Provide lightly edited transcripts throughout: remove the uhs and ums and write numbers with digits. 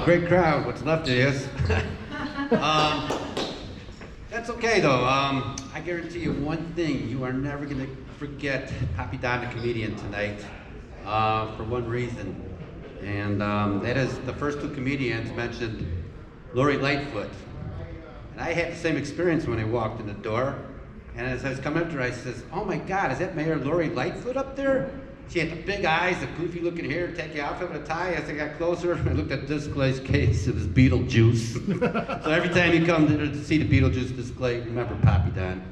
great crowd, what's left of this. That's okay though. I guarantee you one thing, you are never gonna forget Papi Don the comedian tonight, for one reason. And that is the first two comedians mentioned Lori Lightfoot. And I had the same experience when I walked in the door. And as I was coming up to her, I says, oh my God, is that Mayor Lori Lightfoot up there? She had the big eyes, the goofy looking hair, tacky outfit with a tie. As I got closer, I looked at the display's case, it was Beetlejuice. So every time you come to see the Beetlejuice display, remember Papi Don.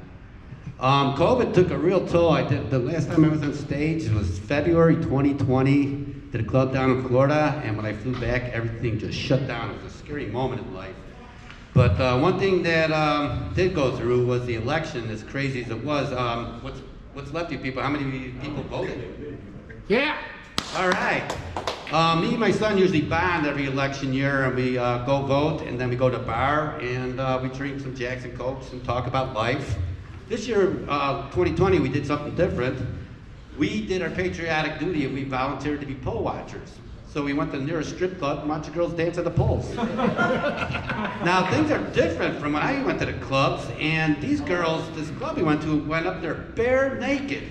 COVID took a real toll. The last time I was on stage, it was February 2020, did a club down in Florida, and when I flew back, everything just shut down. It was a scary moment in life. But one thing that did go through was the election, as crazy as it was. What's left of you people? How many people voted? Yeah. All right. Me and my son usually bond every election year, and we go vote, and then we go to a bar, and we drink some Jacks and Cokes and talk about life. This year, 2020, we did something different. We did our patriotic duty, and we volunteered to be pole watchers. So we went to the nearest strip club and watched the girls dance at the poles. Now, things are different from when I went to the clubs, and these girls, this club we went to, went up there bare naked.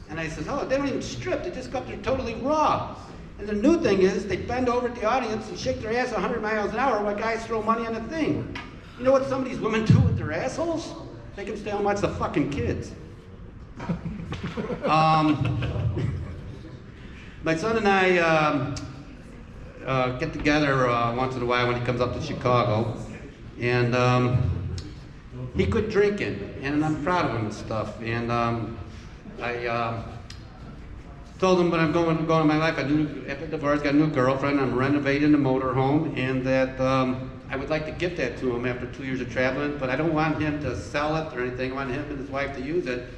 And I said, oh, they don't even strip, they just go up there totally raw. And the new thing is, they bend over at the audience and shake their ass 100 miles an hour while guys throw money on the thing. You know what some of these women do with their assholes? They can stay home and watch the fucking kids. My son and I get together once in a while when he comes up to Chicago, and he quit drinking, and I'm proud of him and stuff. And I told him when I'm going in my life, after divorce, got a new girlfriend, I'm renovating the motorhome, and that I would like to gift that to him after 2 years of traveling, but I don't want him to sell it or anything. I want him and his wife to use it,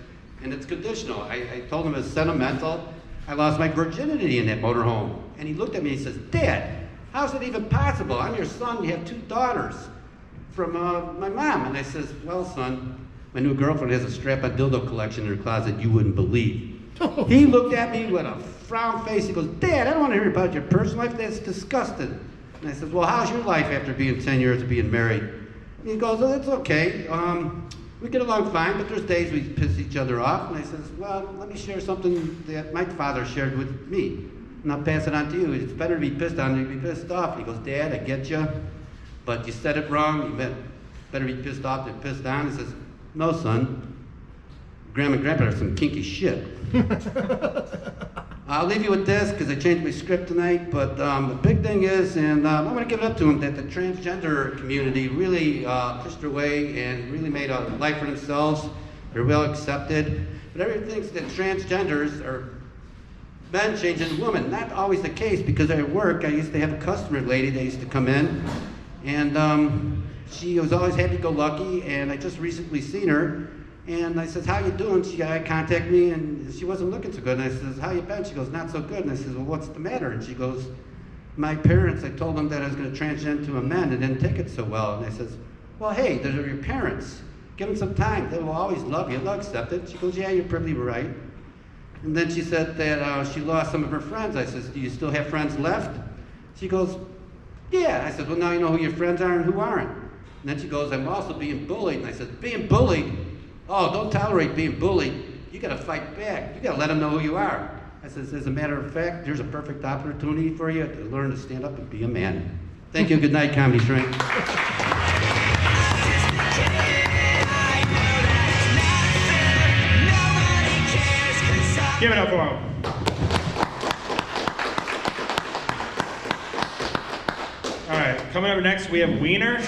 and it's conditional. I told him it's sentimental. I lost my virginity in that motorhome. And he looked at me and he says, Dad, how's it even possible? I'm your son, you have 2 daughters from my mom. And I says, well, son, my new girlfriend has a strap-on dildo collection in her closet you wouldn't believe. He looked at me with a frown face. He goes, Dad, I don't want to hear about your personal life. That's disgusting. And I says, well, how's your life after being 10 years of being married? And he goes, oh, it's okay. We get along fine, but there's days we piss each other off. And I says, well, let me share something that my father shared with me. And I'll pass it on to you. It's better to be pissed on than to be pissed off. He goes, Dad, I get you, but you said it wrong. You meant better be pissed off than pissed on. He says, no, son. Grandma and Grandpa are some kinky shit. I'll leave you with this because I changed my script tonight, but the big thing is, and I want to give it up to them, that the transgender community really pushed their way and really made a life for themselves. They're well accepted. But everyone thinks that transgenders are men changing into women. Not always the case, because at work I used to have a customer lady that used to come in, and she was always happy-go-lucky, and I just recently seen her. And I says, how you doing? She contacted me, and she wasn't looking so good. And I says, how you been? She goes, not so good. And I says, well, what's the matter? And she goes, my parents, I told them that I was going to transition into a man and didn't take it so well. And I says, well, hey, those are your parents. Give them some time. They will always love you. They'll accept it. She goes, yeah, you're probably right. And then she said that she lost some of her friends. I says, do you still have friends left? She goes, yeah. I said, well, now you know who your friends are and who aren't. And then she goes, I'm also being bullied. And I said, being bullied? Oh, don't tolerate being bullied. You gotta fight back. You gotta let them know who you are. I says, as a matter of fact, there's a perfect opportunity for you to learn to stand up and be a man. Thank you, good night, Comedy Shrink. Give it up for him. All right, coming up next, we have Wiener.